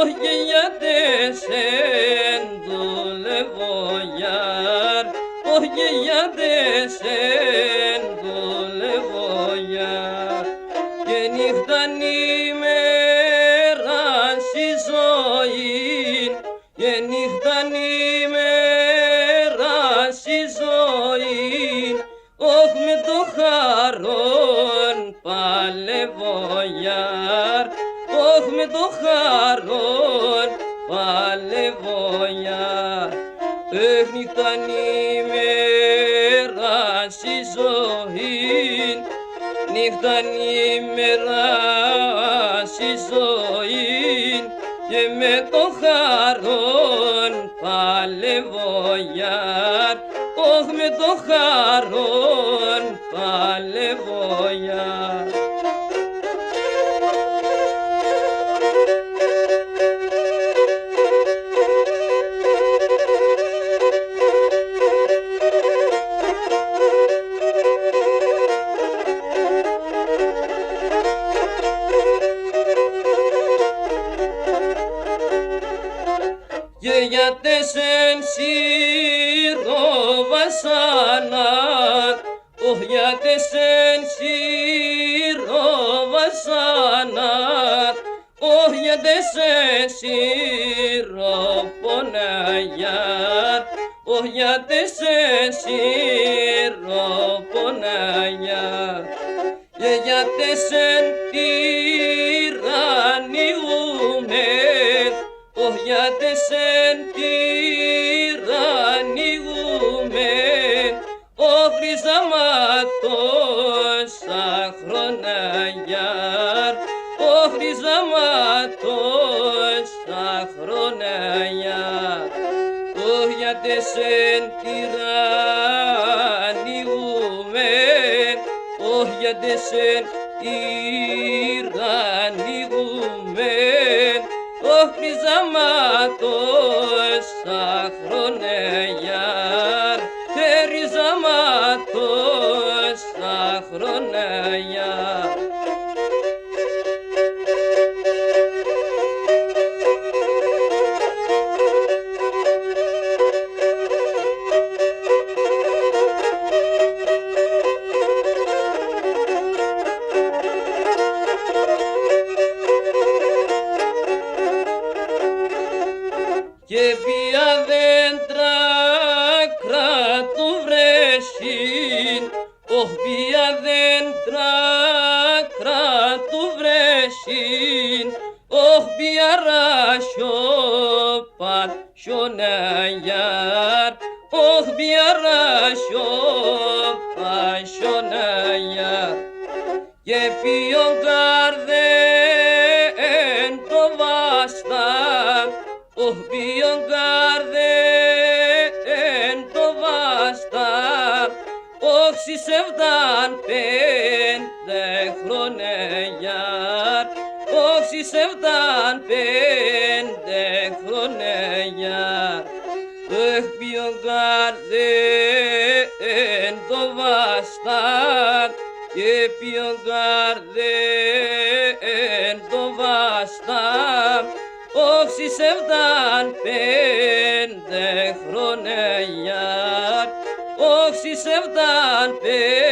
όχι γιατί σεν δουλεύω γιάρ, όχι γιατί σεν δουλεύω γιάρ. Και νύχταν ημέρα στη ζωή, και νύχταν ημέρα στη ζωή, όχ με το χαρόν παλεύω γιάρ, όχ με το χαρόν παλεύω γιάρ. Έχ νύχταν ημέρα στη ζωή, νύχταν ημέρα στη ζωή, και με το χαρόν παλεύω γιάρ, όχ με το χαρόν παλεύω γιάρ. Και για τέσσερ σύρω βασανά, όχ για τέσσερ σύρω βασανά, όχ για τέσσερ σύρω ποναγιάρ, όχ για τέσσερ σύρω ποναγιάρ. Και για τέσσερ τυραννιούμε, όχ για τέσσερ τυραννιούμε, όχ ριζαματόσα χρόνια γιάρ, όχ ριζαματόσα χρόνια γιάρ. Όχ για τέσσερ τυραννιούμε, όχ για τέσσερ τυραννιούμε, όχ ριζαματόσα χρόνια γιάρ, και ριζαματόσα χρόνια γιάρ. Και ποια δέντρα κράτου βρέσιν, όχ ποια δέντρα κράτου βρέσιν, όχ ποια ράσιο πασιοναγιάρ, όχ ποια ράσιο πασιοναγιάρ. Και ποιον καρδέ εν το βαστά, όχ ποιον καρδέ εν το βαστά, όχ συσεβδάν πέντε χρόνια γιάρ, όχ συσεβδάν πέντε χρόνια γιάρ. Έχ ποιον καρδέ εν το βαστά, και ποιον καρδέ εν το βαστά, όχ συσεβδάν πέντε χρόνια γιάρ, όχ συσεβδάν πέντε